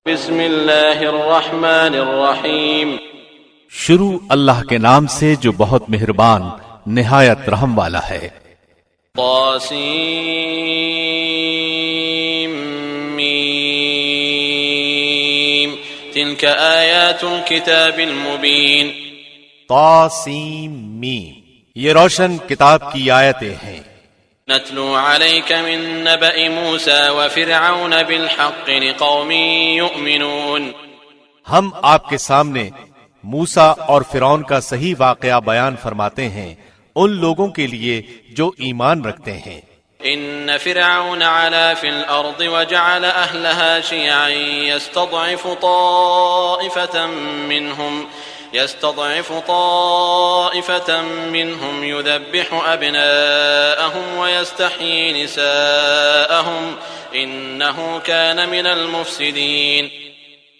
بسم اللہ الرحمن الرحیم شروع اللہ کے نام سے جو بہت مہربان نہایت رحم والا ہے۔ طاسیم میم تلک آیات الکتاب المبین۔ طاسیم میم، یہ روشن کتاب کی آیتیں ہیں۔ نتلو علیک من نبأ موسیٰ وفرعون بالحق لقوم یؤمنون۔ ہم آپ کے سامنے موسیٰ اور فرعون کا صحیح واقعہ بیان فرماتے ہیں ان لوگوں کے لیے جو ایمان رکھتے ہیں۔ ان فرعون علا فی الارض وجعل اہلها شیعا يستضعف طائفة منهم يذبح أبناءهم ويستحيي نساءهم إنه كان من المفسدين۔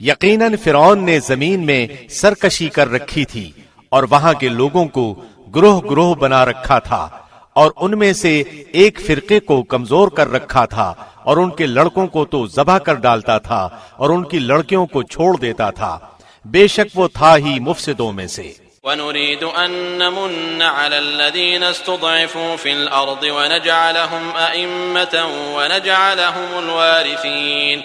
یقیناً فرعون نے زمین میں سرکشی کر رکھی تھی اور وہاں کے لوگوں کو گروہ گروہ بنا رکھا تھا، اور ان میں سے ایک فرقے کو کمزور کر رکھا تھا، اور ان کے لڑکوں کو تو ذبح کر ڈالتا تھا اور ان کی لڑکیوں کو چھوڑ دیتا تھا، بے شک وہ تھا ہی مفسدوں میں سے۔ وَنُرِيدُ أَن نَّمُنَّ عَلَى الَّذِينَ اسْتُضْعِفُوا فِي الْأَرْضِ وَنَجْعَلَهُمْ أَئِمَّةً وَنَجْعَلَهُمُ الْوَارِثِينَ۔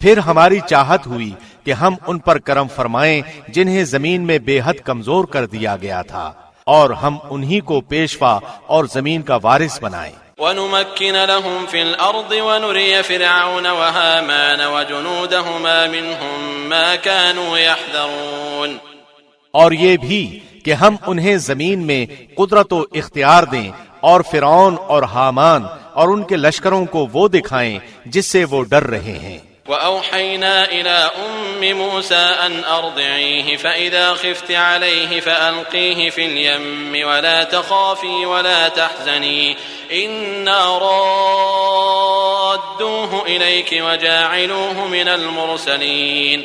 پھر ہماری چاہت ہوئی کہ ہم ان پر کرم فرمائیں جنہیں زمین میں بے حد کمزور کر دیا گیا تھا، اور ہم انہی کو پیشوا اور زمین کا وارث بنائیں۔ وَنُمَكِّنَ لَهُمْ فِي الْأَرْضِ وَنُرِيَ فِرْعَوْنَ وَهَامَانَ وَجُنُودَهُمَا مِنْهُمْ مَا كَانُوا يَحْذَرُونَ۔ اور یہ بھی کہ ہم انہیں زمین میں قدرت و اختیار دیں، اور فرعون اور حامان اور ان کے لشکروں کو وہ دکھائیں جس سے وہ ڈر رہے ہیں۔ وَأَوْحَيْنَا إِلَىٰ أُمِّ مُوسَىٰ أَنْ أَرْضِعِيهِ فَإِذَا خِفْتِ عَلَيْهِ فَأَلْقِيهِ فِي الْيَمِّ وَلَا تَخَافِي وَلَا تَحْزَنِي إِنَّا رَادُّوهُ إِلَيْكِ وَجَاعِلُوهُ مِنَ الْمُرْسَلِينَ۔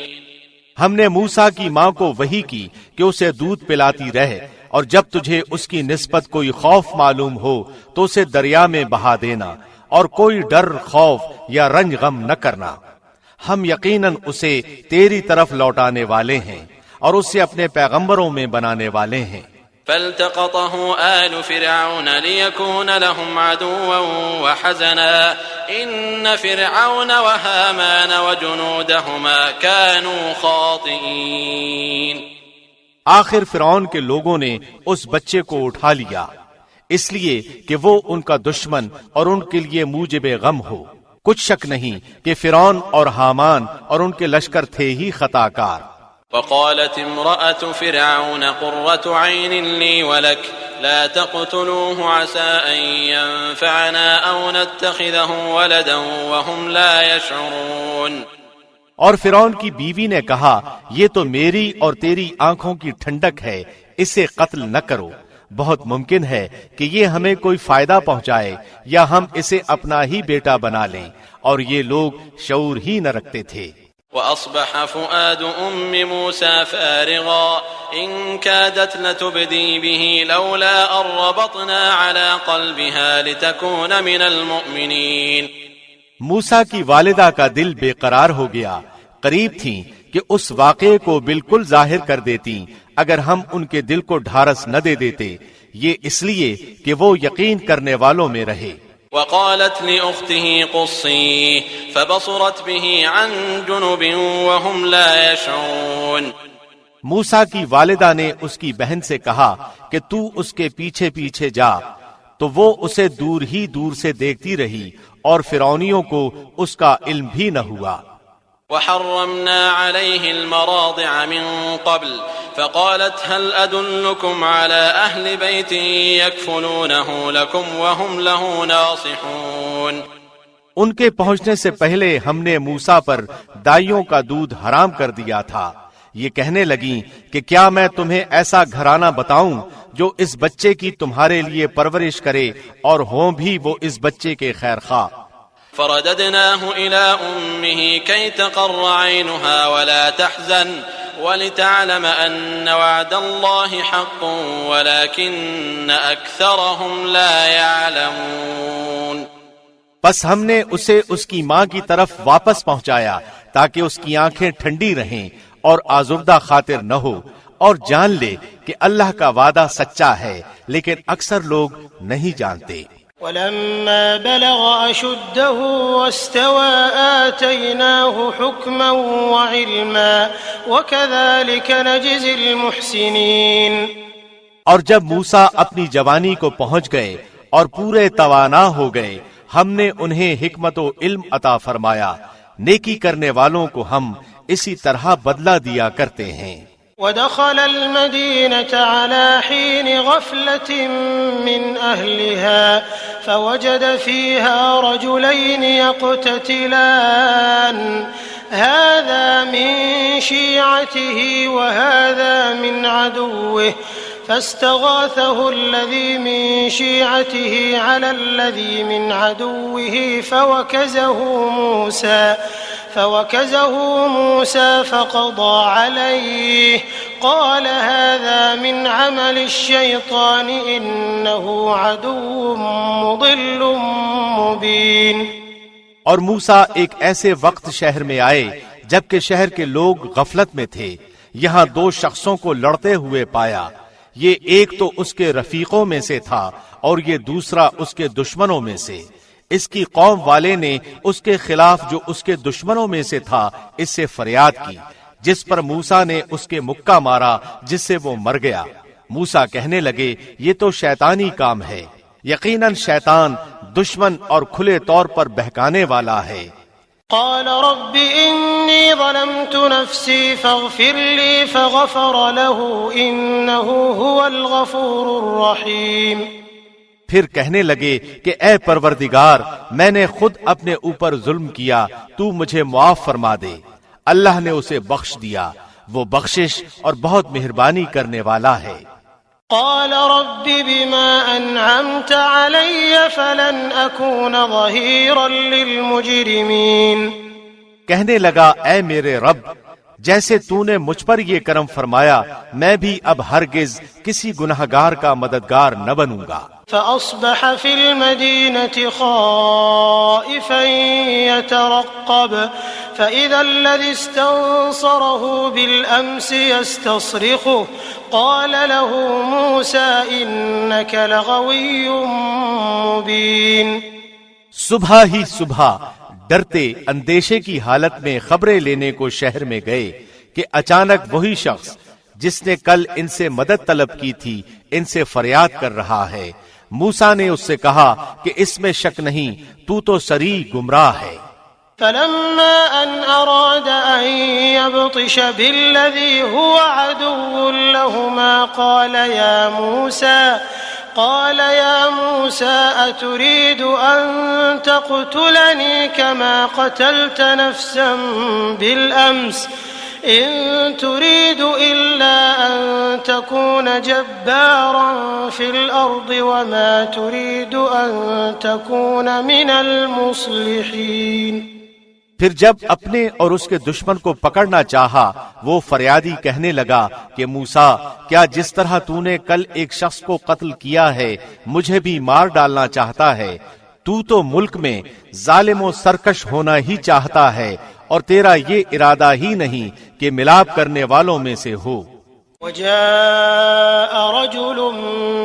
ہم نے موسیٰ کی ماں کو وحی کی کہ اسے دودھ پلاتی رہ، اور جب تجھے اس کی نسبت کوئی خوف معلوم ہو تو اسے دریا میں بہا دینا، اور کوئی ڈر، خوف یا رنج غم نہ کرنا۔ ہم یقیناً اسے تیری طرف لوٹانے والے ہیں اور اسے اپنے پیغمبروں میں بنانے والے ہیں۔ فَالْتَقَطَهُ آلُ فِرْعَوْنَ لِيَكُونَ لَهُمْ عَدُوًّا وَحَزَنًا إِنَّ فِرْعَوْنَ وَهَامَانَ وَجُنُودَهُمَا كَانُوا خَاطِئِينَ۔ آخر فرعون کے لوگوں نے اس بچے کو اٹھا لیا اس لیے کہ وہ ان کا دشمن اور ان کے لیے موجب غم ہو۔ کچھ شک نہیں کہ فرعون اور حامان اور ان کے لشکر تھے ہی خطا کار۔ وقالت امرأة فرعون قرة عين لي ولك لا تقتلوه عسى أن ينفعنا أو نتخذه ولدا وهم لا يشعرون۔ اور فرعون کی بیوی نے کہا، یہ تو میری اور تیری آنکھوں کی ٹھنڈک ہے، اسے قتل نہ کرو، بہت ممکن ہے کہ یہ ہمیں کوئی فائدہ پہنچائے یا ہم اسے اپنا ہی بیٹا بنا لیں، اور یہ لوگ شعور ہی نہ رکھتے تھے۔ وَأَصْبَحَ فُؤَادُ أُمِّ مُوسَىٰ فَارِغًا إِن كَادَتْ لَتُبْدِي بِهِ لَوْلَا أَن رَّبَطْنَا عَلَىٰ قَلْبِهَا لِتَكُونَ مِنَ الْمُؤْمِنِينَ۔ موسیٰ کی والدہ کا دل بے قرار ہو گیا، قریب تھیں کہ اس واقعے کو بالکل ظاہر کر دیتی اگر ہم ان کے دل کو ڈھارس نہ دے دیتے، یہ اس لیے کہ وہ یقین کرنے والوں میں رہے۔ وقالت لأخته قصيه فبصرت به عن جنب وهم لا يشعرون۔ موسیٰ کی والدہ نے اس کی بہن سے کہا کہ تو اس کے پیچھے پیچھے جا، تو وہ اسے دور ہی دور سے دیکھتی رہی اور فرعونیوں کو اس کا علم بھی نہ ہوا۔ وحرمنا عليه المراضع من قبل فقالت هل أدلكم على أهل بيت يكفلونه لكم وهم له ناصحون۔ ان کے پہنچنے سے پہلے ہم نے موسیٰ پر دائیوں کا دودھ حرام کر دیا تھا، یہ کہنے لگیں کہ کیا میں تمہیں ایسا گھرانہ بتاؤں جو اس بچے کی تمہارے لیے پرورش کرے اور ہوں بھی وہ اس بچے کے خیر خواہ۔ فرددناه إلى أمه كي تقر عينها ولا تحزن ولتعلم أن وعد الله حق ولكن أكثرهم لا يعلمون۔ پس ہم نے اسے اس کی ماں کی طرف واپس پہنچایا تاکہ اس کی آنکھیں ٹھنڈی رہیں اور آزردہ خاطر نہ ہو، اور جان لے کہ اللہ کا وعدہ سچا ہے، لیکن اکثر لوگ نہیں جانتے۔ ولما بلغ أشده واستوى آتيناه حكما وعلما وكذلك نجزي المحسنين۔ اور جب موسیٰ اپنی جوانی کو پہنچ گئے اور پورے توانا ہو گئے، ہم نے انہیں حکمت و علم عطا فرمایا، نیکی کرنے والوں کو ہم اسی طرح بدلہ دیا کرتے ہیں۔ ودخل المدينة على حين غفلة من أهلها فوجد فيها رجلين يقتتلان هذا من شيعته وهذا من عدوه فاستغاثه الذي من شيعته على الذي من عدوه فوكزه موسى فقضى عليه قال هذا من عمل الشيطان إنه عدو مضل مبين۔ اور موسیٰ ایک ایسے وقت شہر میں آئے جبکہ شہر کے لوگ غفلت میں تھے، یہاں دو شخصوں کو لڑتے ہوئے پایا، یہ ایک تو اس کے رفیقوں میں سے تھا اور یہ دوسرا اس کے دشمنوں میں سے۔ اس کی قوم والے نے اس کے خلاف جو اس کے دشمنوں میں سے تھا اس سے فریاد کی، جس پر موسیٰ نے اس کے مکہ مارا جس سے وہ مر گیا۔ موسیٰ کہنے لگے یہ تو شیطانی کام ہے، یقیناً شیطان دشمن اور کھلے طور پر بہکانے والا ہے۔ قال رب إني ظلمت نفسي فاغفر لي فغفر له إنه هو الغفور الرحيم۔ پھر کہنے لگے کہ اے پروردگار، میں نے خود اپنے اوپر ظلم کیا، تو مجھے معاف فرما دے۔ اللہ نے اسے بخش دیا، وہ بخشش اور بہت مہربانی کرنے والا ہے۔ قال رب بما أنعمت علي فلن أكون ظهيرا للمجرمين۔ کہنے لگا اے میرے رب، جیسے تو نے مجھ پر یہ کرم فرمایا، میں بھی اب ہرگز کسی گنہگار کا مددگار نہ بنوں گا۔ فأصبح في المدينة خائفا يترقب فإذا الذي استنصره بالأمس يستصرخه قال له موسى إنك لغوي مبين۔ صبح ہی صبح ڈرتے اندیشے کی حالت میں خبریں لینے کو شہر میں گئے کہ اچانک وہی شخص جس نے کل ان سے مدد طلب کی تھی ان سے فریاد کر رہا ہے۔ موسیٰ نے اس سے کہا کہ اس میں شک نہیں، تو سری گمراہ ہے۔ فلما أن أراد أن يبطش بالذي هو عدو لهما قال يا موسى أتريد أن تقتلني كما قتلت نفسا بالأمس إن تريد إلا أن تكون جبارا في الأرض وما تريد أن تكون من المصلحين۔ پھر جب اپنے اور اس کے دشمن کو پکڑنا چاہا، وہ فریادی کہنے لگا کہ موسیٰ، کیا جس طرح تو نے کل ایک شخص کو قتل کیا ہے مجھے بھی مار ڈالنا چاہتا ہے؟ تو ملک میں ظالم و سرکش ہونا ہی چاہتا ہے اور تیرا یہ ارادہ ہی نہیں کہ ملاپ کرنے والوں میں سے ہو۔ وجاء رجل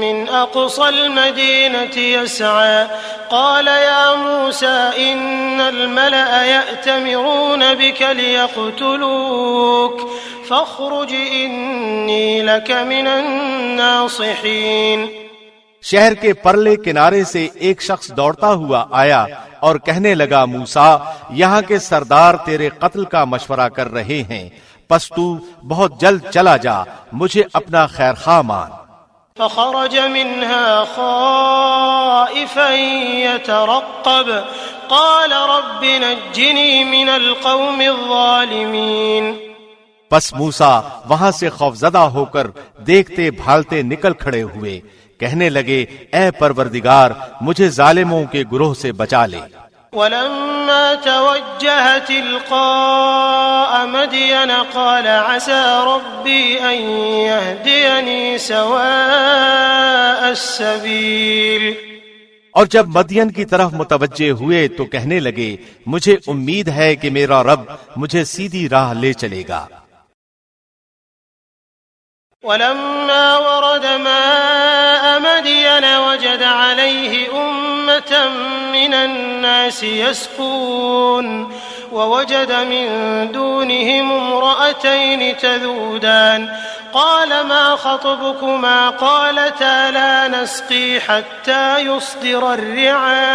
من أقصى المدينة يسعى قال يا موسى إن الملأ يأتمرون بك ليقتلوك فاخرج إني لك من الناصحين۔ شہر کے پرلے کنارے سے ایک شخص دوڑتا ہوا آیا اور کہنے لگا موسیٰ، یہاں کے سردار تیرے قتل کا مشورہ کر رہے ہیں، پس تو بہت جلد چلا جا، مجھے اپنا خیر خواہ مان۔ فخرج منها خائفا يترقب قال رب نجني من القوم الظالمين۔ پس موسیٰ وہاں سے خوفزدہ ہو کر دیکھتے بھالتے نکل کھڑے ہوئے، کہنے لگے اے پروردگار مجھے ظالموں کے گروہ سے بچا لے۔ ولما توجه تلقاء مدين قال عسى ربي أن يهديني سواء السبيل۔ اور جب مدین کی طرف متوجہ ہوئے تو کہنے لگے مجھے امید ہے کہ میرا رب مجھے سیدھی راہ لے چلے گا۔ ولما ورد ماء مدين وجد عليه أمة من الناس يسقون ووجد من دونهم امرأتين تذودان قال ما خطبكما قالتا لا نسقي حتى يصدر الرعاء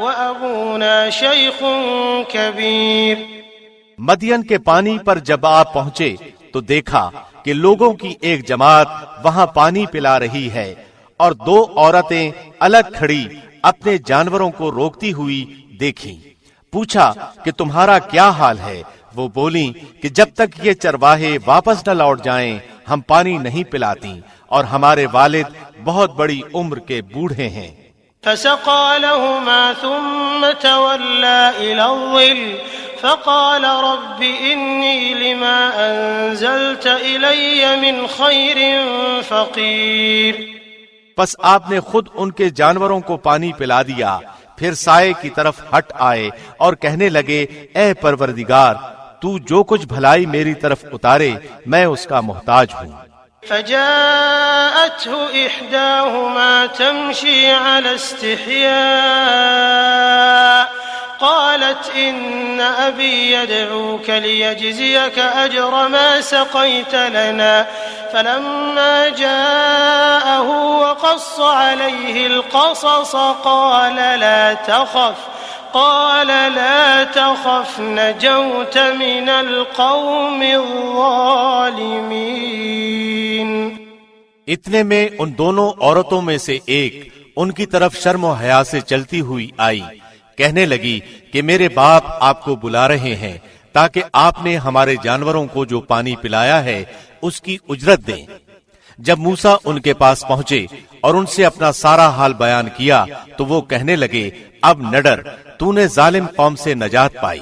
وأبونا شيخ كبير۔ مدین کے پانی پر جب آپ پہنچے تو دیکھا کہ لوگوں کی ایک جماعت وہاں پانی پلا رہی ہے اور دو عورتیں الگ کھڑی اپنے جانوروں کو روکتی ہوئی دیکھی۔ پوچھا کہ تمہارا کیا حال ہے؟ وہ بولیں کہ جب تک یہ چرواہے واپس نہ لوٹ جائیں ہم پانی نہیں پلاتی اور ہمارے والد بہت بڑی عمر کے بوڑھے ہیں۔ فسقى لهما ثم تولى إلى الظل فقال رب إني لما أنزلت إلي من خير فقير۔ پس آپ نے خود ان کے جانوروں کو پانی پلا دیا، پھر سائے کی طرف ہٹ آئے اور کہنے لگے اے پروردگار تو جو کچھ بھلائی میری طرف اتارے میں اس کا محتاج ہوں۔ فجاءته إحداهما تمشي على استحياء قالت إن أبي يدعوك ليجزيك أجر ما سقيت لنا فلما جاءه وقص عليه القصص قال لا تخف نجوت من القوم الظالمين۔ اتنے میں ان دونوں عورتوں میں سے ایک ان کی طرف شرم و حیا سے چلتی ہوئی آئی، کہنے لگی کہ میرے باپ آپ کو بلا رہے ہیں تاکہ آپ نے ہمارے جانوروں کو جو پانی پلایا ہے اس کی اجرت دیں۔ جب موسیٰ ان کے پاس پہنچے اور ان سے اپنا سارا حال بیان کیا تو وہ کہنے لگے اب نہ ڈر، تو نے ظالم قوم سے نجات پائی۔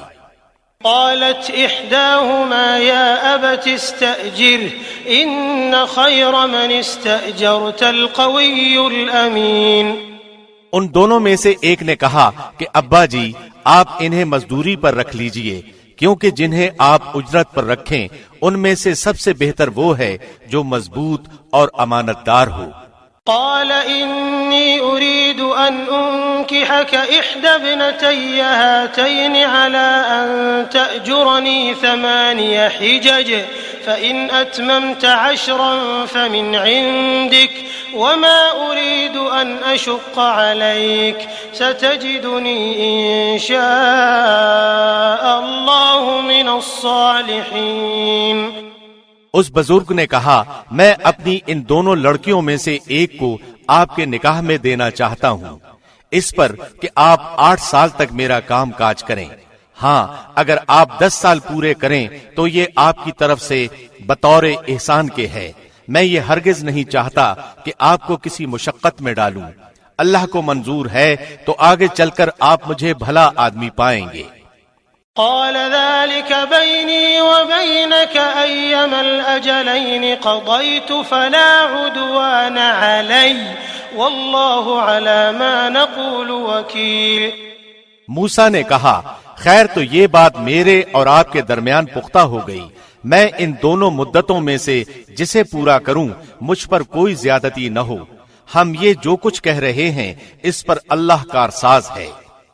قالت إحداهما يا أبت استأجره إن خير من استأجرت القوي الأمين۔ ان دونوں میں سے ایک نے کہا کہ ابا جی آپ انہیں مزدوری پر رکھ لیجئے، کیونکہ جنہیں آپ اجرت پر رکھیں ان میں سے سب سے بہتر وہ ہے جو مضبوط اور امانت دار ہو۔ قال إني أريد أن أنكحك إحدى ابنتي هاتين على أن تأجرني 8 حجج فإن أتممت 10 فمن عندك وما أريد أن أشق عليك ستجدني إن شاء الله من الصالحين۔ اس بزرگ نے کہا میں اپنی ان دونوں لڑکیوں میں سے ایک کو آپ کے نکاح میں دینا چاہتا ہوں، اس پر کہ آپ 8 سال تک میرا کام کاج کریں۔ ہاں اگر آپ 10 سال پورے کریں تو یہ آپ کی طرف سے بطور احسان کے ہے، میں یہ ہرگز نہیں چاہتا کہ آپ کو کسی مشقت میں ڈالوں۔ اللہ کو منظور ہے تو آگے چل کر آپ مجھے بھلا آدمی پائیں گے۔ قال ذلك بيني وبينك أيما الأجلين قضيت فلا عدوان علي والله على ما نقول وكيل۔ موسیٰ نے کہا خیر تو یہ بات میرے اور آپ کے درمیان پختہ ہو گئی، میں ان دونوں مدتوں میں سے جسے پورا کروں مجھ پر کوئی زیادتی نہ ہو، ہم یہ جو کچھ کہہ رہے ہیں اس پر اللہ کارساز ہے۔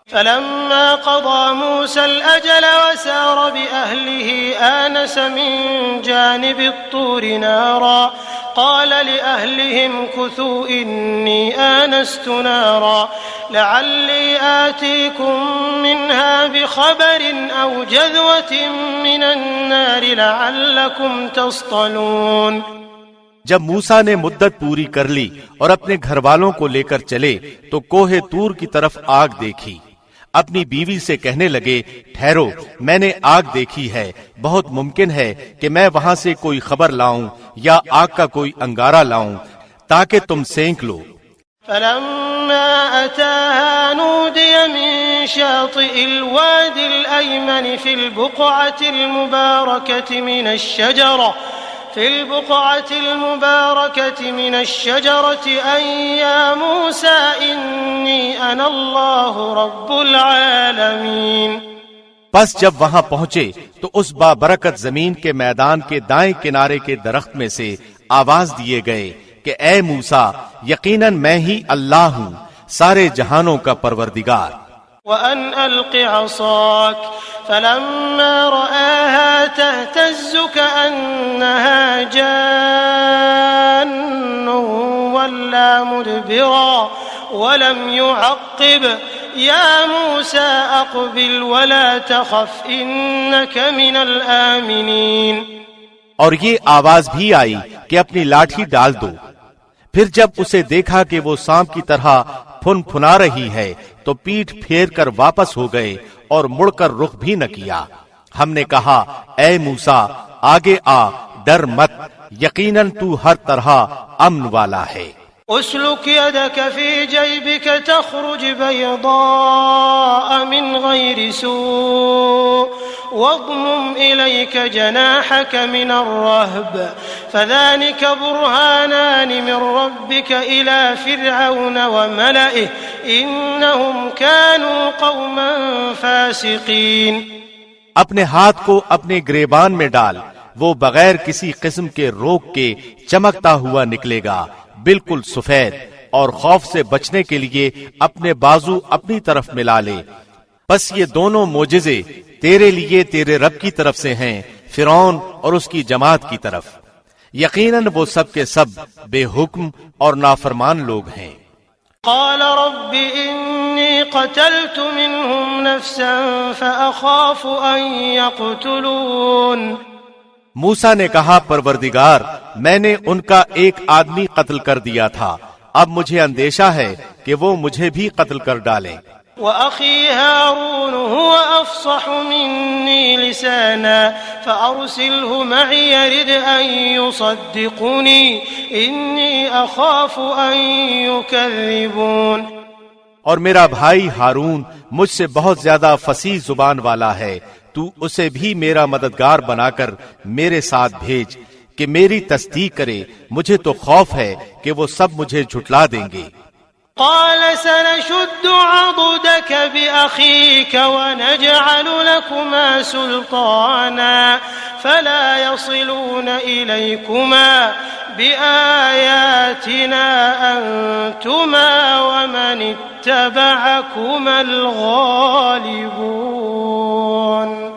فلما قضى موسى الأجل وسار بأهله آنس من جانب الطور نارا قال لأهلهم كثوا إني آنست نارا لعلي آتيكم منها بخبر أو جذوة من النار لعلكم تصطلون۔ جب موسیٰ نے مدت پوری کر لی اور اپنے گھر والوں کو لے کر چلے تو کوہ طور کی طرف آگ دیکھی، اپنی بیوی سے کہنے لگے ٹھہرو میں نے آگ دیکھی ہے، بہت ممکن ہے کہ میں وہاں سے کوئی خبر لاؤں یا آگ کا کوئی انگارہ لاؤں تاکہ تم سینک لو۔ فلما أتاها نودي من شاطئ الوادي الأيمن في البقعة المباركة من الشجرة في البقعة المباركة من الشجرة أن يا موسى إني أنا الله رب العالمين۔ بس جب وہاں پہنچے تو اس بابرکت زمین کے میدان کے دائیں کنارے کے درخت میں سے آواز دیے گئے کہ اے موسیٰ، یقیناً میں ہی اللہ ہوں، سارے جہانوں کا پروردگار۔ وأن ألق عصاك فلما رآها تهتز كأنها جان ولا مدبرا ولم يعقب يا موسى أقبل ولا تخف إنك من الآمنين۔ اور یہ آواز بھی آئی کہ اپنی لاٹھی ڈال دو۔ پھر جب اسے دیکھا کہ وہ سانپ کی طرح پھن پھنا رہی ہے تو پیٹھ پھیر کر واپس ہو گئے اور مڑ کر رخ بھی نہ کیا۔ ہم نے کہا اے موسیٰ آگے آ، ڈر مت، یقیناً تو ہر طرح امن والا ہے۔ اسلك يدك في جيبك تخرج بيضاء من غير سوء واضمم إليك جناحك من الرهب فذلك برهانان من ربك إلى فرعون وملئه إنهم كانوا قوما فاسقين۔ اپنے ہاتھ کو اپنے گریبان میں ڈال، وہ بغیر کسی قسم کے روک کے چمکتا ہوا نکلے گا، بالکل سفید، اور خوف سے بچنے کے لیے اپنے بازو اپنی طرف ملا لے۔ بس یہ دونوں معجزے تیرے لیے تیرے رب کی طرف سے ہیں، فرعون اور اس کی جماعت کی طرف۔ یقیناً وہ سب کے سب بے حکم اور نافرمان لوگ ہیں۔ قال رب إني قتلت منهم نفسا فأخاف أن يقتلون۔ موسیٰ نے کہا پروردگار، میں نے ان کا ایک آدمی قتل کر دیا تھا، اب مجھے اندیشہ ہے کہ وہ مجھے بھی قتل کر ڈالیں۔ وأخي هارون هو أفصح مني لسانا فأرسله معي يرد أن يصدقني إني أخاف أن يكذبون۔ اور میرا بھائی ہارون مجھ سے بہت زیادہ فصیح زبان والا ہے، تو اسے بھی میرا مددگار بنا کر میرے ساتھ بھیج کہ میری تصدیق کرے، مجھے تو خوف ہے کہ وہ سب مجھے جھٹلا دیں گے۔ قال سنشد عضدك بأخيك ونجعل لكما سلطانا فلا يصلون إليكما بآياتنا أنتما ومن اتبعكما الغالبون۔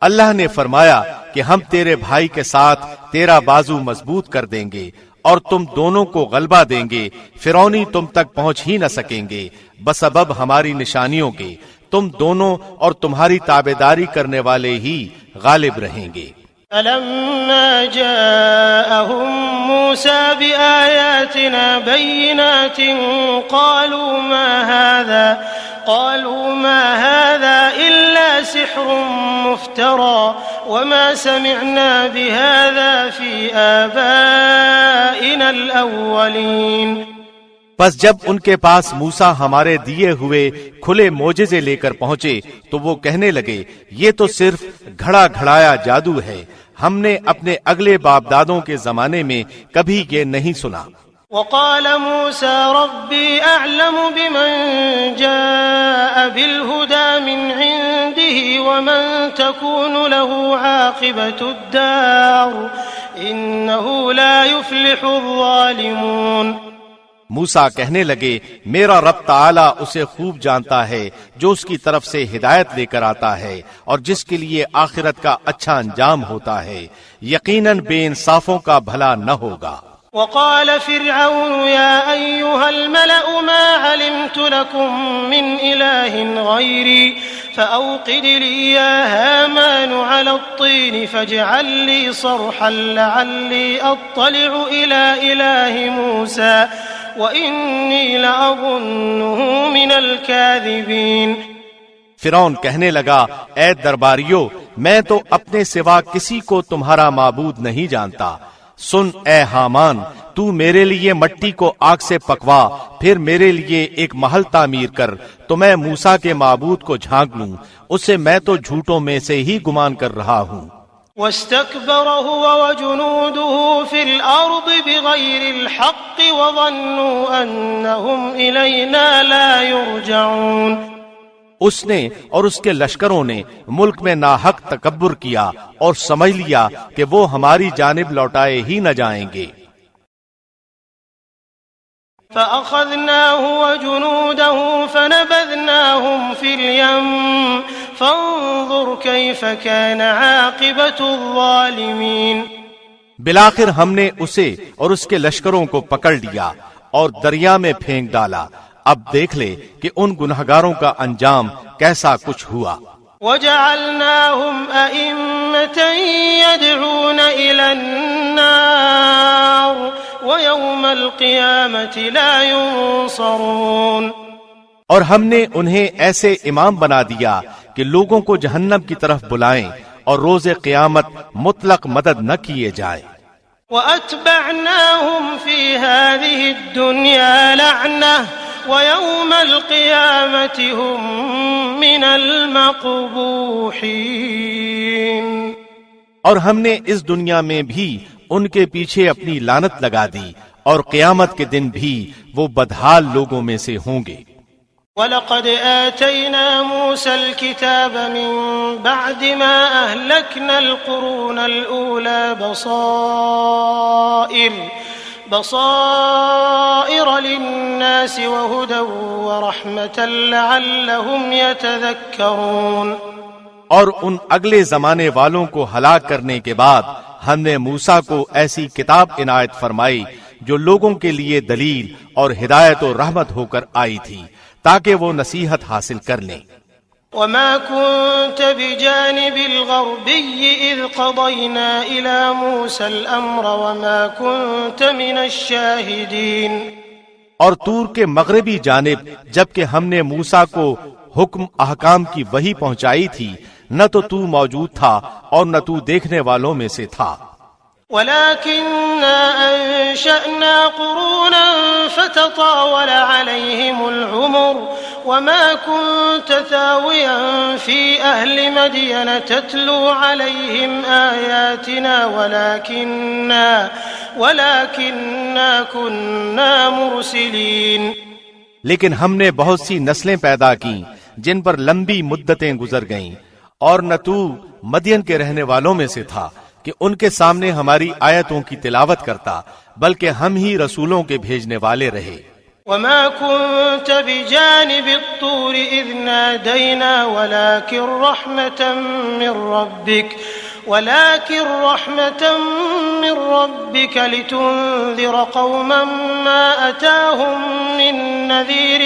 اللہ نے فرمایا کہ ہم تیرے بھائی کے ساتھ تیرا بازو مضبوط کر دیں گے اور تم دونوں کو غلبہ دیں گے، فرعونی تم تک پہنچ ہی نہ سکیں گے بسبب ہماری نشانیوں کے، تم دونوں اور تمہاری تابعداری کرنے والے ہی غالب رہیں گے۔ فلما جاءهم موسى بآياتنا بينات قالوا ما هذا إلا سحر مفترى وما سمعنا بهذا في آبائنا الأولين۔ پس جب ان کے پاس موسیٰ ہمارے دیے ہوئے کھلے معجزے لے کر پہنچے تو وہ کہنے لگے یہ تو صرف گھڑا گھڑایا جادو ہے، ہم نے اپنے اگلے باپ دادوں کے زمانے میں کبھی یہ نہیں سنا۔ وقال موسى ربي أعلم بمن جاء بالهدى من عنده ومن تكون له عاقبة الدار إنه لا يفلح الظالمون۔ موسیٰ کہنے لگے میرا رب تعالیٰ اسے خوب جانتا ہے جو اس کی طرف سے ہدایت لے کر آتا ہے اور جس کے لیے آخرت کا اچھا انجام ہوتا ہے، یقیناً بے انصافوں کا بھلا نہ ہوگا۔ وقال فرعون يا أيها الملأ ما علمت لكم من إله غيري فأوقد لي يا هامان على الطين فاجعل لي صرحا لعلي أطلع إلى إله موسى وإني لأظنه من الكاذبين۔ فرعون کہنے لگا اے درباریو، میں تو اپنے سوا کسی کو تمہارا معبود نہیں جانتا، سن اے حامان، تو میرے لیے مٹی کو آگ سے پکوا، پھر میرے لیے ایک محل تعمیر کر تو میں موسیٰ کے معبود کو جھانک لوں، اسے میں تو جھوٹوں میں سے ہی گمان کر رہا ہوں۔ واستكبر هو وجنوده في الأرض بغير الحق وظنوا أنهم إلينا لا يرجعون۔ اس نے اور اس کے لشکروں نے ملک میں ناحق تکبر کیا اور سمجھ لیا کہ وہ ہماری جانب لوٹائے ہی نہ جائیں گے۔ فأخذناه وجنوده فنبذناهم في اليم فانظر كيف كان عاقبة الظالمين۔ بالآخر ہم نے اسے اور اس کے لشکروں کو پکڑ لیا اور دریا میں پھینک ڈالا، اب دیکھ لے کہ ان گنہگاروں کا انجام کیسا کچھ ہوا۔ وجعلناهم أئمة يدعون إلى النار ويوم القيامة لا ينصرون۔ اور ہم نے انہیں ایسے امام بنا دیا کہ لوگوں کو جہنم کی طرف بلائیں اور روز قیامت مطلق مدد نہ کیے جائیں۔ وَأَتْبَعْنَاهُمْ فِي هَذِهِ الدُّنْيَا لَعْنَةً وَيَوْمَ الْقِيَامَةِ هُمْ مِنَ الْمَقْبُوحِينَ۔ اور ہم نے اس دنیا میں بھی ان کے پیچھے اپنی لعنت لگا دی اور قیامت کے دن بھی وہ بدحال لوگوں میں سے ہوں گے۔ وَلَقَدْ آتَيْنَا مُوسَى الْكِتَابَ مِن بَعْدِ مَا أَهْلَكْنَا الْقُرُونَ الْأُولَى بَصَائِرَ لِلنَّاسِ وَهُدًى وَرَحْمَةً لَعَلَّهُمْ يَتَذَكَّرُونَ۔ اور ان اگلے زمانے والوں کو ہلاک کرنے کے بعد ہم نے موسیٰ کو ایسی کتاب عنایت فرمائی جو لوگوں کے لیے دلیل اور ہدایت و رحمت ہو کر آئی تھی تاکہ وہ نصیحت حاصل کر لیں۔ وَمَا كُنْتَ بِجَانِبِ الْغَرْبِيِّ إِذْ قَضَيْنَا إِلَى مُوسَى الْأَمْرَ وَمَا كُنْتَ مِنَ الشَّاهِدِينَ۔ اور طور کے مغربی جانب جبکہ ہم نے موسیٰ کو حکم احکام کی وحی پہنچائی تھی نہ تو موجود تھا اور نہ تو دیکھنے والوں میں سے تھا۔ وَلَكِنَّا أَنشَأْنَا قُرُونًا فَتَطَاوَلَ عَلَيْهِمُ الْعُمُرُ وَمَا كُنْتَ ثَاوِيًا فِي أَهْلِ مَدْيَنَ تَتْلُو عَلَيْهِمْ آيَاتِنَا وَلَكِنَّا كُنَّا مُرْسِلِينَ۔ لیکن ہم نے بہت سی نسلیں پیدا کی جن پر لمبی مدتیں گزر گئیں، اور نہ تو مدین کے رہنے والوں میں سے تھا کہ ان کے سامنے ہماری آیتوں کی تلاوت کرتا، بلکہ ہم ہی رسولوں کے بھیجنے والے رہے۔ وَمَا كُنْتَ بِجَانِبِ الطُّورِ إِذْ نَادَيْنَا وَلَكِنْ رَحْمَةً مِّن رَّبِّكَ لِتُنذِرَ قَوْمًا مَّا أَتَاهُم مِّن نَّذِيرٍ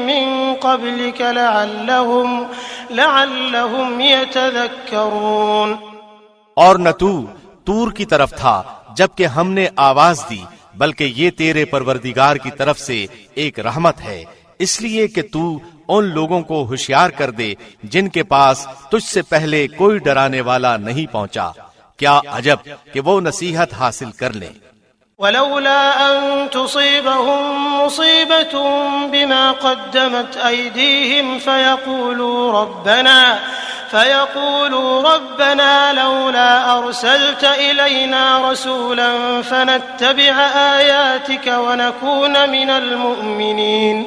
مِّن قَبْلِكَ لَعَلَّهُمْ يَتَذَكَّرُونَ۔ اور نہ تو طور کی طرف تھا جبکہ ہم نے آواز دی، بلکہ یہ تیرے پروردگار کی طرف سے ایک رحمت ہے، اس لیے کہ تو ان لوگوں کو ہوشیار کر دے جن کے پاس تجھ سے پہلے کوئی ڈرانے والا نہیں پہنچا، کیا عجب کہ وہ نصیحت حاصل کر لیں۔ ولولا أن تصيبهم مصيبة بما قدمت أيديهم فيقولوا ربنا لولا أرسلت إلينا رسولا فنتبع آياتك ونكون من المؤمنين۔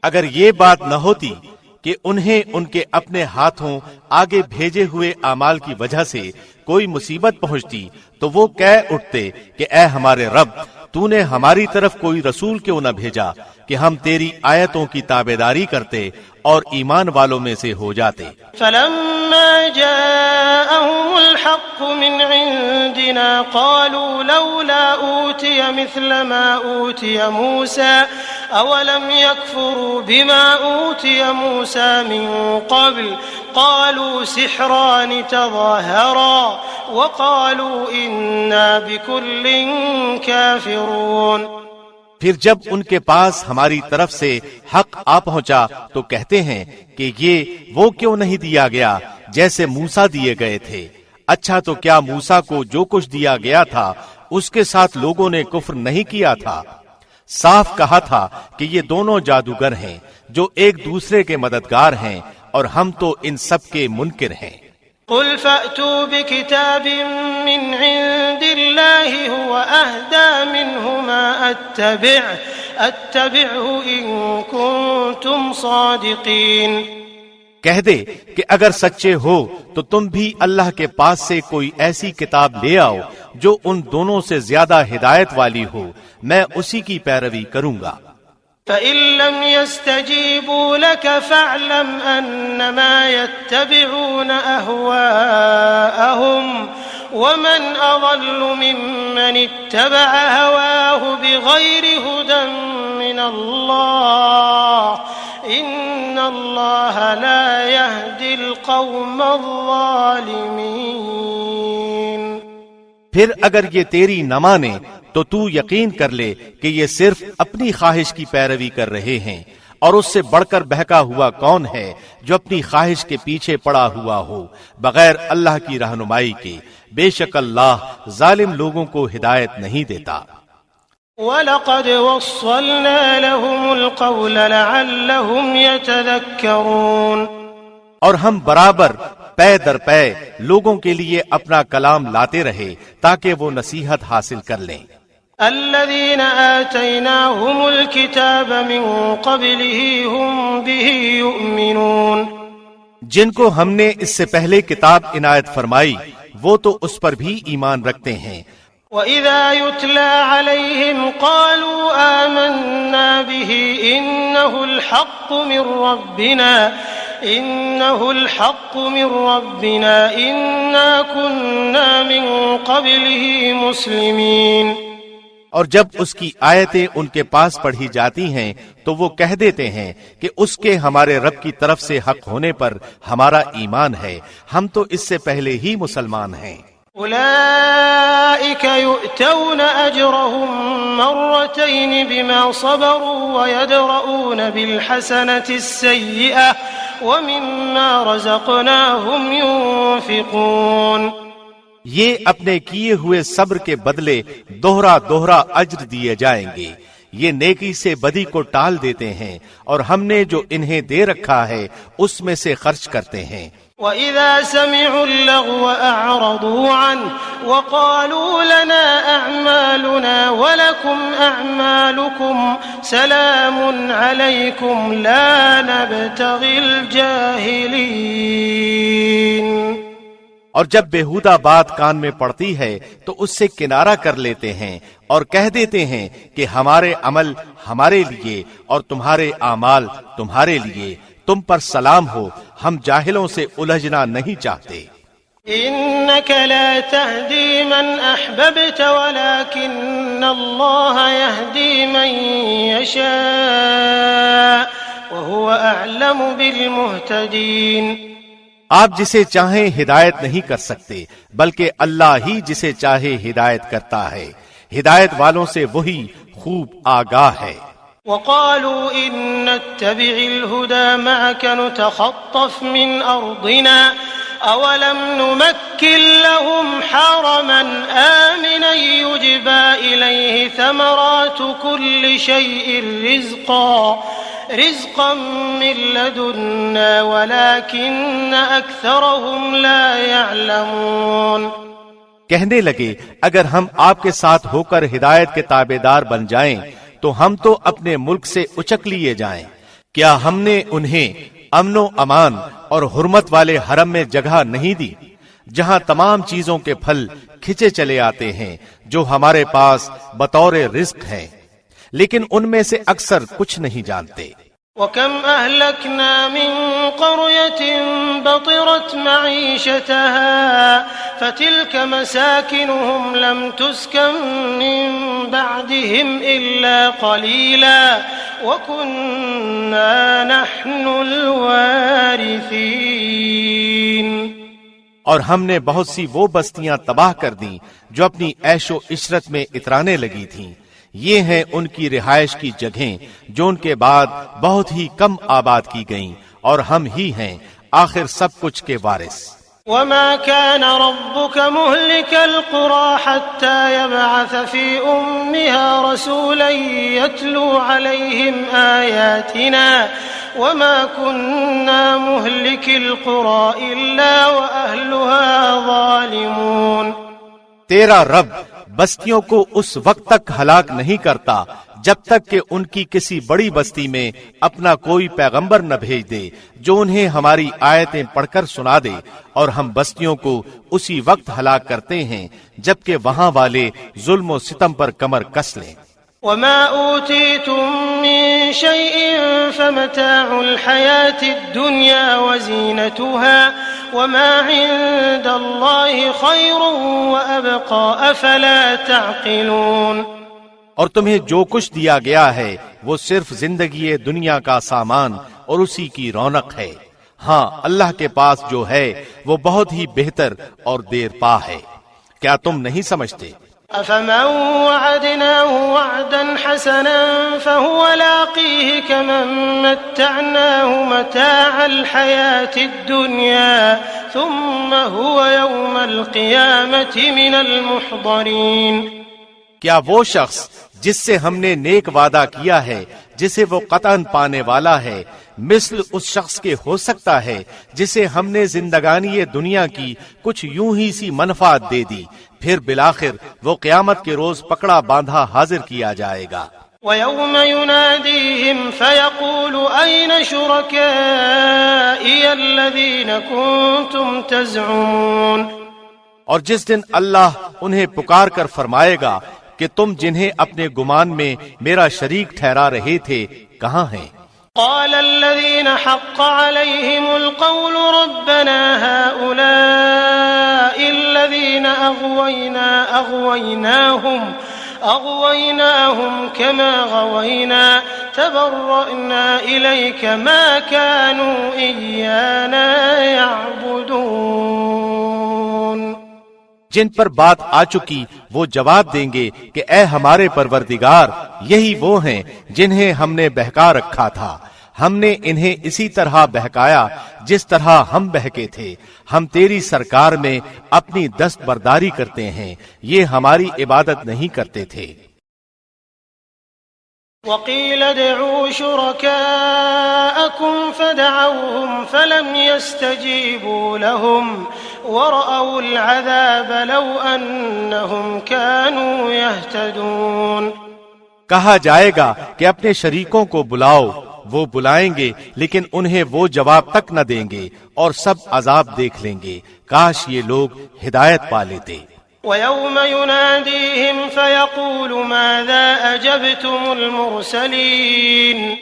اگر یہ بات نہ ہوتی کہ انہیں ان کے اپنے ہاتھوں آگے بھیجے ہوئے اعمال کی وجہ سے کوئی مصیبت پہنچتی تو وہ کہہ اٹھتے کہ اے ہمارے رب، تو نے ہماری طرف کوئی رسول کیوں نہ بھیجا کہ ہم تیری آیتوں کی تابعداری کرتے اور ایمان والوں میں سے ہو جاتے۔ فلما جاءهم الحق من عندنا قالوا لولا أوتي مثل ما أوتي موسى أولم يكفروا بما أوتي موسى من قبل قالوا سحران تظاهرا وقالوا إنا بكل كافرون۔ پھر جب ان کے پاس ہماری طرف سے حق آ پہنچا تو کہتے ہیں کہ یہ وہ کیوں نہیں دیا گیا جیسے موسیٰ دیے گئے تھے۔ اچھا تو کیا موسیٰ کو جو کچھ دیا گیا تھا اس کے ساتھ لوگوں نے کفر نہیں کیا تھا؟ صاف کہا تھا کہ یہ دونوں جادوگر ہیں جو ایک دوسرے کے مددگار ہیں، اور ہم تو ان سب کے منکر ہیں۔ قل فأتوا بكتاب من عند الله هو أهدى منهما أتبعه إن كنتم صادقين۔ کہہ دے کہ اگر سچے ہو تو تم بھی اللہ کے پاس سے کوئی ایسی کتاب لے آؤ جو ان دونوں سے زیادہ ہدایت والی ہو، میں اسی کی پیروی کروں گا۔ فَإِن لَّمْ يَسْتَجِيبُوا لَكَ فَاعْلَمْ أَنَّمَا يَتَّبِعُونَ أَهْوَاءَهُمْ وَمَنْ أَضَلُّ مِمَّنِ اتَّبَعَ هَوَاهُ بِغَيْرِ هُدًى مِّنَ اللَّهِ إِنَّ اللَّهَ لَا يَهْدِي الْقَوْمَ الظَّالِمِينَ۔ پھر اگر یہ تیری نہ مانے تو تو یقین کر لے کہ یہ صرف اپنی خواہش کی پیروی کر رہے ہیں، اور اس سے بڑھ کر بہکا ہوا کون ہے جو اپنی خواہش کے پیچھے پڑا ہوا ہو بغیر اللہ کی رہنمائی کے؟ بے شک اللہ ظالم لوگوں کو ہدایت نہیں دیتا۔ وَلَقَدْ وَصَّلْنَا لَهُمُ الْقَوْلَ لَعَلَّهُمْ يَتَذَكَّرُونَ، اور ہم برابر پے در پے لوگوں کے لیے اپنا کلام لاتے رہے تاکہ وہ نصیحت حاصل کر لیں۔ الذين آتيناهم الكتاب من قبله هم به يؤمنون، جن کو ہم نے اس سے پہلے کتاب عنایت فرمائی وہ تو اس پر بھی ایمان رکھتے ہیں۔ وَإِذَا يُتْلَى عَلَيْهِمْ قَالُوا آمَنَّا بِهِ إِنَّهُ الْحَقُّ مِنْ رَبِّنَا إِنَّا كُنَّا مِنْ قَبْلِهِ مُسْلِمِينَ، اور جب اس کی آیتیں ان کے پاس پڑھی جاتی ہیں تو وہ کہہ دیتے ہیں کہ اس کے ہمارے رب کی طرف سے حق ہونے پر ہمارا ایمان ہے، ہم تو اس سے پہلے ہی مسلمان ہیں۔ أولئك يؤتون أجرهم مرتين بما صبروا ويدرؤون بالحسنة السيئة ومما رزقناهم ينفقون، یہ اپنے کیے ہوئے صبر کے بدلے دوہرا دوہرا اجر دیے جائیں گے، یہ نیکی سے بدی کو ٹال دیتے ہیں اور ہم نے جو انہیں دے رکھا ہے اس میں سے خرچ کرتے ہیں۔ وَإِذَا سَمِعُوا اللَّغْوَ أَعْرَضُوا عَنْهُ وَقَالُوا لَنَا أَعْمَالُنَا وَلَكُمْ أَعْمَالُكُمْ سَلَامٌ عَلَيْكُمْ لَا نَبْتَغِي الْجَاهِلِينَ، اور جب بےہودہ بات کان میں پڑتی ہے تو اس سے کنارہ کر لیتے ہیں اور کہہ دیتے ہیں کہ ہمارے عمل ہمارے لیے اور تمہارے اعمال تمہارے لیے، تم پر سلام ہو، ہم جاہلوں سے الجھنا نہیں چاہتے۔ إنك لا تهدي من أحببت ولكن الله يهدي من يشاء وهو أعلم بالمهتدين۔ آپ جسے چاہیں ہدایت نہیں کر سکتے بلکہ اللہ ہی جسے چاہے ہدایت کرتا ہے، ہدایت والوں سے وہی خوب آگاہ ہے۔ وقالوا إن نتبع الهدى معك نتخطف من أرضنا أولم نمكن لهم حرما آمنا يجبى إليه ثمرات كل شيء رزقا من لدنا ولكن أكثرهم لا يعلمون۔ کہنے لگے اگر ہم آپ کے ساتھ ہو کر ہدایت کے تابعدار بن جائیں تو ہم تو اپنے ملک سے اچک لیے جائیں، کیا ہم نے انہیں امن و امان اور حرمت والے حرم میں جگہ نہیں دی جہاں تمام چیزوں کے پھل کھچے چلے آتے ہیں جو ہمارے پاس بطور رزق ہیں، لیکن ان میں سے اکثر کچھ نہیں جانتے۔ وَكَمْ أَهْلَكْنَا مِنْ قَرْيَةٍ بَطِرَتْ مَعِيشَتَهَا فَتِلْكَ مَسَاكِنُهُمْ لَمْ تُسْكَنْ مِنْ بَعْدِهِمْ إِلَّا قَلِيلًا وَكُنَّا نَحْنُ الْوَارِثِينَ۔ اور ہم نے بہت سی وہ بستیاں تباہ کر دیں جو اپنی عیش و عشرت میں اترانے لگی تھیں، یہ ہیں ان کی رہائش کی جگہیں جو ان کے بعد بہت ہی کم آباد کی گئیں، اور ہم ہی ہیں آخر سب کچھ کے وارث۔ وَمَا كَانَ رَبُّكَ مُهْلِكَ الْقُرَى حَتَّى يَبْعَثَ فِي أُمِّهَا رَسُولًا يَتْلُو عَلَيْهِمْ آيَاتِنَا وما كنا مهلك القرى إلا وأهلها ظالمون۔ تیرا رب بستیوں کو اس وقت تک ہلاک نہیں کرتا جب تک کہ ان کی کسی بڑی بستی میں اپنا کوئی پیغمبر نہ بھیج دے جو انہیں ہماری آیتیں پڑھ کر سنا دے، اور ہم بستیوں کو اسی وقت ہلاک کرتے ہیں جبکہ وہاں والے ظلم و ستم پر کمر کس لیں۔ وما أوتيتم من شيء فمتاع الحياة الدنيا وزينتها وما عند الله خير وأبقى أفلا تعقلون۔ اور تمہیں جو کچھ دیا گیا ہے وہ صرف زندگی دنیا کا سامان اور اسی کی رونق ہے، ہاں اللہ کے پاس جو ہے وہ بہت ہی بہتر اور دیر پا ہے، کیا تم نہیں سمجھتے؟ أفمن وعدناه وعدا حسنا فهو لاقيه كمن متعناه متاع الحياة الدنيا ثم هو يوم القيامة من المحضرين۔ کیا وہ شخص جس سے ہم نے نیک وعدہ کیا ہے جسے وہ قطعاً پانے والا ہے مثل اس شخص کے ہو سکتا ہے جسے ہم نے زندگانی دنیا کی کچھ یوں ہی سی منفعت دے دی، پھر بالآخر وہ قیامت کے روز پکڑا باندھا حاضر کیا جائے گا۔ وَيَوْمَ يُنَادِيهِمْ فَيَقُولُ أَيْنَ شُرَكَائِيَ الَّذِينَ كُنتُمْ تَزْعُمُونَ۔ اور جس دن اللہ انہیں پکار کر فرمائے گا کہ تم جنہیں اپنے گمان میں میرا شریک ٹھہرا رہے تھے کہاں ہیں؟ قال الذين حق عليهم القول ربنا هؤلاء الذين أغويناهم كما غوينا تبرأنا إليك ما كانوا إيانا يعبدون۔ جن پر بات آ چکی وہ جواب دیں گے کہ اے ہمارے پروردگار، یہی وہ ہیں جنہیں ہم نے بہکا رکھا تھا، ہم نے انہیں اسی طرح بہکایا جس طرح ہم بہکے تھے، ہم تیری سرکار میں اپنی دست برداری کرتے ہیں، یہ ہماری عبادت نہیں کرتے تھے۔ وقيل ادعوا شركاءكم فدعوهم فلم يستجيبوا لهم ورأوا العذاب لو أنهم كانوا يهتدون۔ کہا جائے گا کہ اپنے شریکوں کو بلاؤ، وہ بلائیں گے لیکن انہیں وہ جواب تک نہ دیں گے اور سب عذاب دیکھ لیں گے، کاش یہ لوگ ہدایت پا لیتے۔ وَيَوْمَ يُنَادِيهِمْ فَيَقُولُ مَاذَا أَجَبْتُمُ الْمُرْسَلِينَ۔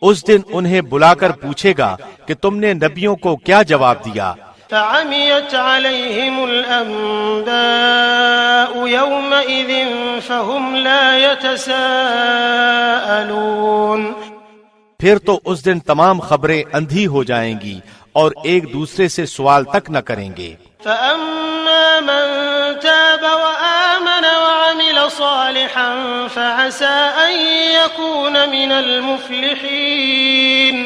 اس دن انہیں بلا کر پوچھے گا کہ تم نے نبیوں کو کیا جواب دیا؟ فَعَمِيَتْ عَلَيْهِمُ الْأَنبَاءُ يَوْمَئِذٍ فَهُمْ لَا يَتَسَاءَلُونَ۔ پھر تو اس دن تمام خبریں اندھی ہو جائیں گی اور ایک دوسرے سے سوال تک نہ کریں گے۔ فَأَمَّا مَن تَابَ وَآمَنَ وَعَمِلَ صَالِحًا فَعَسَىٰ أَن يَكُونَ مِنَ الْمُفْلِحِينَ۔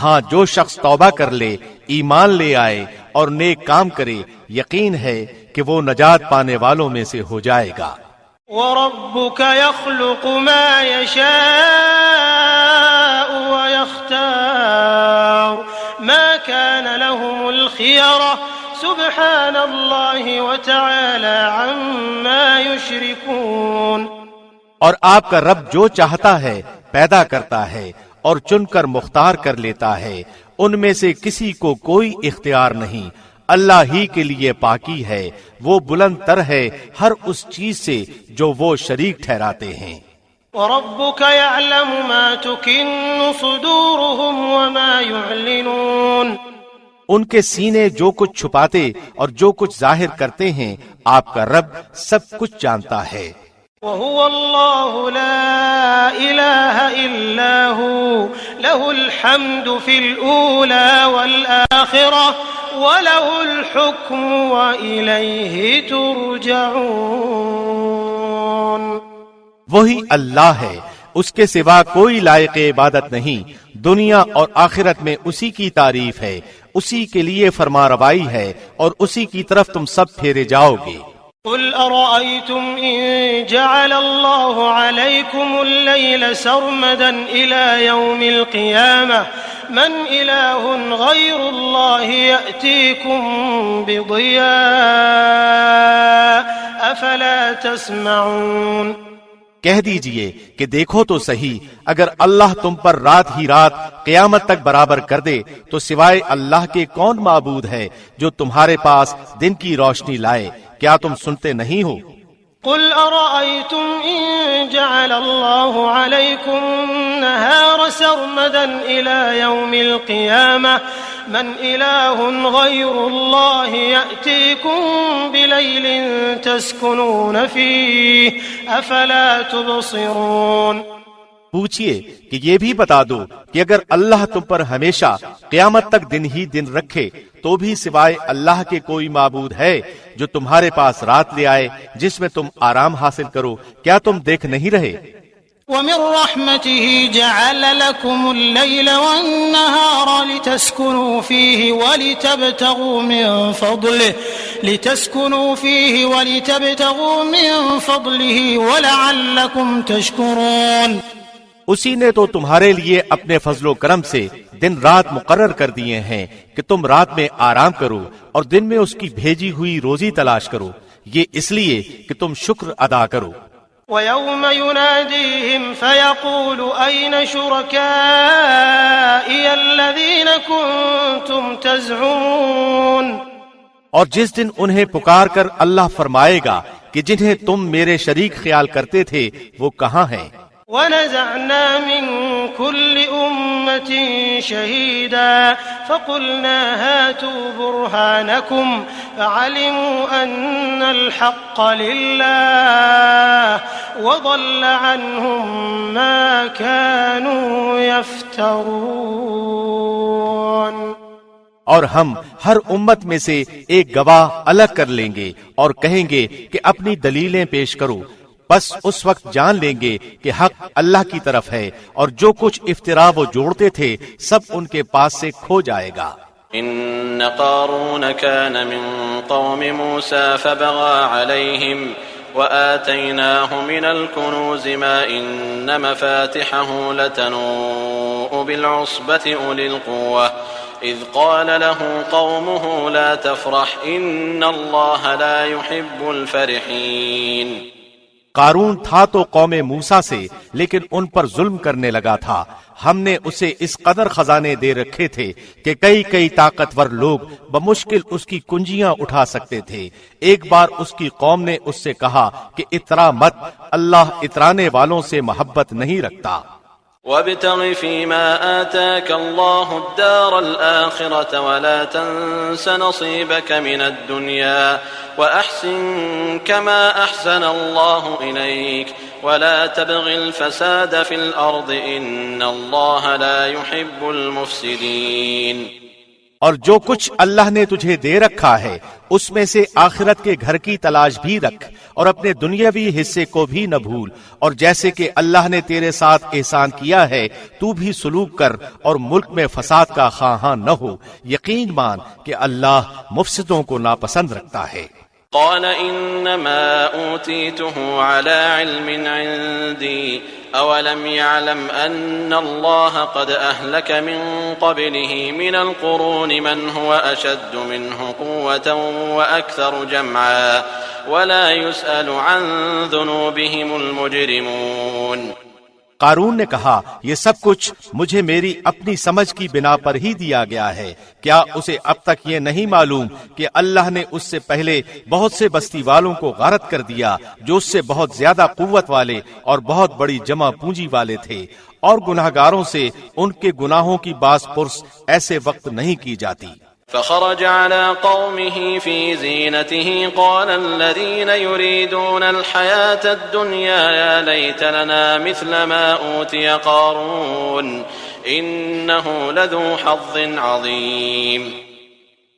ہاں، جو شخص توبہ کر لے، ایمان لے آئے اور نیک کام کرے، یقین ہے کہ وہ نجات پانے والوں میں سے ہو جائے گا۔ وَرَبُّكَ يَخْلُقُ مَا يَشَاءُ وَيَخْتَارُ مَا كَانَ لَهُمُ الْخِيَرَةُ سُبْحَانَ اللَّهِ وَتَعَالَى عَمَّا يُشْرِكُونَ۔ اور آپ کا رب جو چاہتا ہے پیدا کرتا ہے اور چن کر مختار کر لیتا ہے، ان میں سے کسی کو کوئی اختیار نہیں، اللہ ہی کے لیے پاکی ہے، وہ بلند تر ہے ہر اس چیز سے جو وہ شریک ٹھہراتے ہیں۔ وَرَبُّكَ يَعْلَمُ مَا تُكِنُّ صُدُورُهُمْ وَمَا يُعْلِنُونَ۔ ان کے سینے جو کچھ چھپاتے اور جو کچھ ظاہر کرتے ہیں آپ کا رب سب کچھ جانتا ہے۔ وَهُوَ اللَّهُ لَا إِلَٰهَ إِلَّا هُوَ لَهُ الْحَمْدُ فِي الْأُولَى وَالْآخِرَةِ وَلَهُ الْحُكْمُ وَإِلَيْهِ تُرْجَعُونَ۔ وہی اللہ ہے، اس کے سوا کوئی لائق عبادت نہیں، دنیا اور آخرت میں اسی کی تعریف ہے، اسی کے لیے فرما روائی ہے اور اسی کی طرف تم سب پھیرے جاؤ گے۔ قل أرأيتم إن جعل الله عليكم الليل سرمدا إلى يوم القيامة من إله غير الله يأتيكم بضياء أفلا تسمعون۔ کہہ دیجئے کہ دیکھو تو صحیح، اگر اللہ تم پر رات ہی رات قیامت تک برابر کر دے تو سوائے اللہ کے کون معبود ہے جو تمہارے پاس دن کی روشنی لائے؟ کیا تم سنتے نہیں ہو؟ قل أرأيتم إن جعل الله عليكم النهار سرمدا إلى يوم القيامة من إله غير الله يأتيكم بليل تسكنون فيه أفلا تبصرون۔ پوچھئے کہ یہ بھی بتا دو کہ اگر اللہ تم پر ہمیشہ قیامت تک دن ہی دن رکھے تو بھی سوائے اللہ کے کوئی معبود ہے جو تمہارے پاس رات لے آئے جس میں تم آرام حاصل کرو؟ کیا تم دیکھ نہیں رہے؟ ومن رحمته جعل لكم الليل والنهار لتسكنوا فيه ولتبتغوا من فضله ولعلكم تشكرون۔ اسی نے تو تمہارے لیے اپنے فضل و کرم سے دن رات مقرر کر دیے ہیں کہ تم رات میں آرام کرو اور دن میں اس کی بھیجی ہوئی روزی تلاش کرو، یہ اس لیے کہ تم شکر ادا کرو۔ وَيَوْمَ يُنَادِيهِمْ فَيَقُولُ أَيْنَ شُرَكَائِيَ الَّذِينَ كُنتُمْ تَزْعُمُونَ۔ اور جس دن انہیں پکار کر اللہ فرمائے گا کہ جنہیں تم میرے شریک خیال کرتے تھے وہ کہاں ہیں؟ وَنَزَعْنَا مِن كُلِّ أُمَّةٍ شَهِيدًا فَقُلْنَا هَاتُوا بُرْهَانَكُمْ فَعَلِمُوا أَنَّ الْحَقَّ لِلَّهِ وَضَلَّ عَنْهُمْ مَا كَانُوا يَفْتَرُونَ۔ اور ہم ہر امت میں سے ایک گواہ الگ کر لیں گے اور کہیں گے کہ اپنی دلیلیں پیش کرو، بس اس وقت جان لیں گے کہ حق اللہ کی طرف ہے اور جو کچھ افترا وہ جوڑتے تھے سب ان کے پاس سے کھو جائے گا۔ ان قارون كان من قوم موسى فبغى عليهم وآتيناه من الكنوز ما إن مفاتحه لتنوء بالعصبة أولي القوة إذ قال له قومه لا تفرح إن الله لا يحب الفرحين۔ قارون تھا تو قوم موسیٰ سے، لیکن ان پر ظلم کرنے لگا تھا۔ ہم نے اسے اس قدر خزانے دے رکھے تھے کہ کئی طاقتور لوگ بمشکل اس کی کنجیاں اٹھا سکتے تھے۔ ایک بار اس کی قوم نے اس سے کہا کہ اترا مت، اللہ اترانے والوں سے محبت نہیں رکھتا۔ وابتغ فيما آتاك الله الدار الآخرة ولا تنس نصيبك من الدنيا وأحسن كما أحسن الله إليك ولا تبغ الفساد في الأرض إن الله لا يحب المفسدين۔ اور جو کچھ اللہ نے تجھے دے رکھا ہے اس میں سے آخرت کے گھر کی تلاش بھی رکھ اور اپنے دنیاوی حصے کو بھی نہ بھول، اور جیسے کہ اللہ نے تیرے ساتھ احسان کیا ہے تو بھی سلوک کر اور ملک میں فساد کا خواہاں نہ ہو۔ یقین مان کہ اللہ مفسدوں کو ناپسند رکھتا ہے۔ قال انما اوتيته على علم عندي اولم يعلم ان الله قد اهلك من قبله من القرون من هو اشد منه قوة واكثر جمعا ولا يسأل عن ذنوبهم المجرمون۔ قارون نے کہا یہ سب کچھ مجھے میری اپنی سمجھ کی بنا پر ہی دیا گیا ہے، کیا اسے اب تک یہ نہیں معلوم کہ اللہ نے اس سے پہلے بہت سے بستی والوں کو غارت کر دیا جو اس سے بہت زیادہ قوت والے اور بہت بڑی جمع پونجی والے تھے، اور گناہگاروں سے ان کے گناہوں کی باز پرس ایسے وقت نہیں کی جاتی۔ فخرج على قومه في زينته قال الذين يريدون الحياة الدنيا يا ليت لنا مثل ما أوتي قارون إنه لذو حظ عظيم۔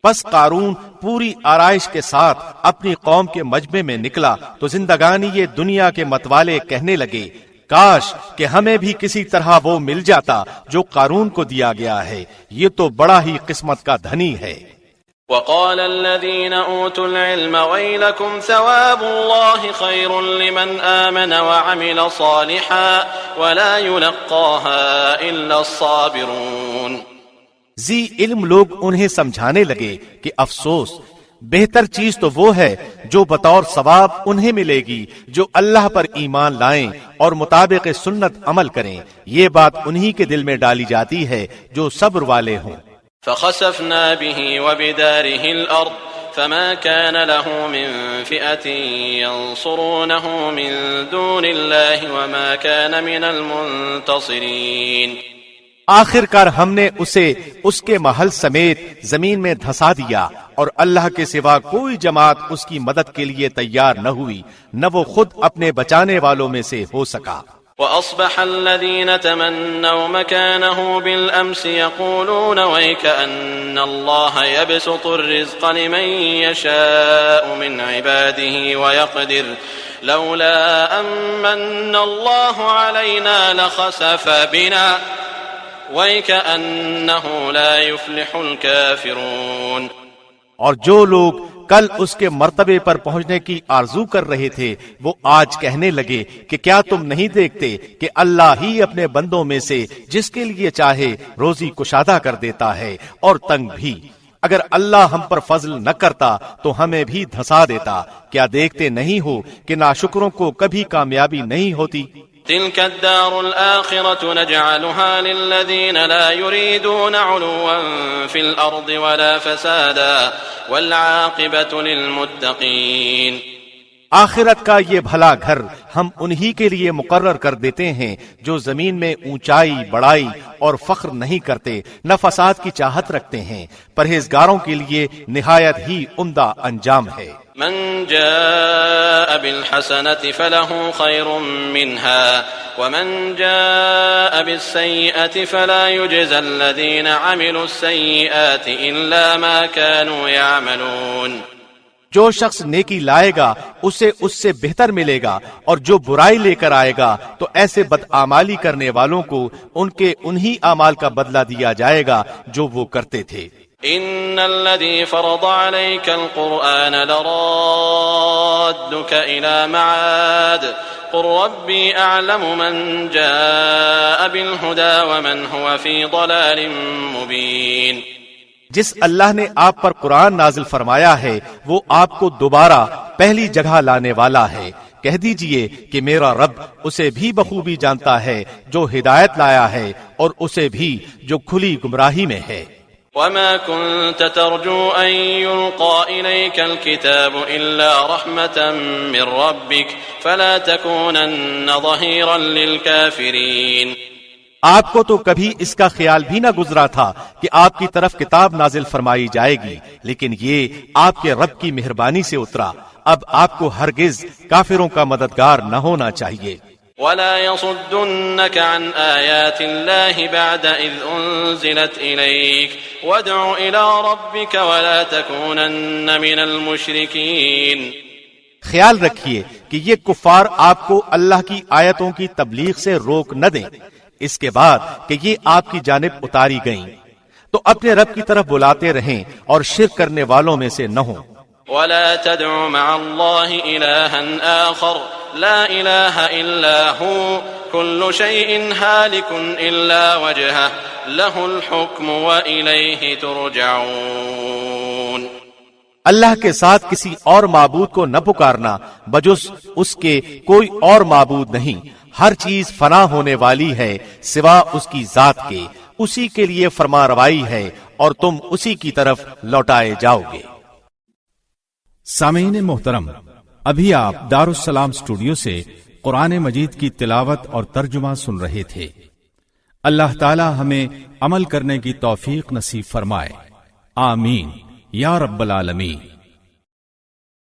پس قارون پوری آرائش کے ساتھ اپنی قوم کے مجمع میں نکلا تو زندگانی یہ دنیا کے متوالے کہنے لگے، کاش کہ ہمیں بھی کسی طرح وہ مل جاتا جو قارون کو دیا گیا ہے، یہ تو بڑا ہی قسمت کا دھنی ہے۔ وقال الذين أوتوا العلم ويلكم ثواب الله خير لمن آمن وعمل صالحا ولا يلقاها إلا الصابرون. ذی علم لوگ انہیں سمجھانے لگے کہ افسوس، بہتر چیز تو وہ ہے جو بطور ثواب انہیں ملے گی جو اللہ پر ایمان لائیں اور مطابق سنت عمل کریں. یہ بات انہی کے دل میں ڈالی جاتی ہے جو صبر والے ہوں. فخسفنا به وبداره الأرض فما كان له من فئة ينصرونه من دون الله وما كان من المنتصرين. آخر کار ہم نے اسے اس کے محل سمیت زمین میں دھسا دیا اور اللہ کے سوا کوئی جماعت اس کی مدد کے لیے تیار نہ ہوئی، نہ وہ خود اپنے بچانے والوں میں سے ہو سکا. وأصبح الذين تمنوا مكانه بالأمس يقولون ويكأن الله يبسط الرزق لمن يشاء من عباده ويقدر لولا أمن الله علينا لخسف بنا ويكأنه لا يفلح الكافرون. اور جو لوگ کل اس کے مرتبے پر پہنچنے کی آرزو کر رہے تھے وہ آج کہنے لگے کہ کیا تم نہیں دیکھتے کہ اللہ ہی اپنے بندوں میں سے جس کے لیے چاہے روزی کشادہ کر دیتا ہے اور تنگ بھی. اگر اللہ ہم پر فضل نہ کرتا تو ہمیں بھی دھسا دیتا. کیا دیکھتے نہیں ہو کہ ناشکروں کو کبھی کامیابی نہیں ہوتی؟ تلك الدار الآخرة نجعلها للذين لا يريدون علوا في الأرض ولا فسادا والعاقبة للمتقين. آخرت کا یہ بھلا گھر ہم انہی کے لیے مقرر کر دیتے ہیں جو زمین میں اونچائی بڑائی اور فخر نہیں کرتے، نہ فساد کی چاہت رکھتے ہیں. پرہیزگاروں کے لیے نہایت ہی عمدہ انجام ہے. من جاء بالحسنة فله خير منها ومن جاء بالسيئة فلا يجزى الذين عملوا السيئات إلا ما كانوا يعملون. جو شخص نیکی لائے گا اسے اس سے بہتر ملے گا، اور جو برائی لے کر آئے گا تو ایسے بدعمالی کرنے والوں کو ان کے انہی اعمال کا بدلہ دیا جائے گا جو وہ کرتے تھے. ان الذي فرض عليك القرآن لرادك الى معاد قل ربي اعلم من جاء بالهدى ومن هو في ضلال مبين. جس اللہ نے آپ پر قرآن نازل فرمایا ہے وہ آپ کو دوبارہ پہلی جگہ لانے والا ہے. کہہ دیجئے کہ میرا رب اسے بھی بخوبی جانتا ہے جو ہدایت لایا ہے اور اسے بھی جو کھلی گمراہی میں ہے. وما كنت ترجو أن يلقى إليك الكتاب إلا رحمة من ربك فلا تكونن ظهيرا للكافرين. آپ کو تو کبھی اس کا خیال بھی نہ گزرا تھا کہ آپ کی طرف کتاب نازل فرمائی جائے گی، لیکن یہ آپ کے رب کی مہربانی سے اترا. اب آپ کو ہرگز کافروں کا مددگار نہ ہونا چاہیے. ولا يصدنك عن آيات الله بعد إذ أنزلت إليك وادع إلى ربك ولا تكونن من المشركين. خیال رکھیے کہ یہ کفار آپ کو اللہ کی آیتوں کی تبلیغ سے روک نہ دیں اس کے بعد کہ یہ آپ کی جانب اتاری گئیں، تو اپنے رب کی طرف بلاتے رہیں اور شرک کرنے والوں میں سے نہ ہوں. ولا تدع مع الله إلها آخر لا إله إلا هو كل شيء هالك إلا وجهه له الحكم وإليه ترجعون. اللہ کے ساتھ کسی اور معبود کو نہ پکارنا، بجز اس کے کوئی اور معبود نہیں. ہر چیز فنا ہونے والی ہے سوا اس کی ذات کے، اسی کے لیے فرما روائی ہے اور تم اسی کی طرف لوٹائے جاؤ گے. سامعین محترم، ابھی آپ دارالسلام اسٹوڈیو سے قرآن مجید کی تلاوت اور ترجمہ سن رہے تھے. اللہ تعالی ہمیں عمل کرنے کی توفیق نصیب فرمائے. آمین یا رب العالمین.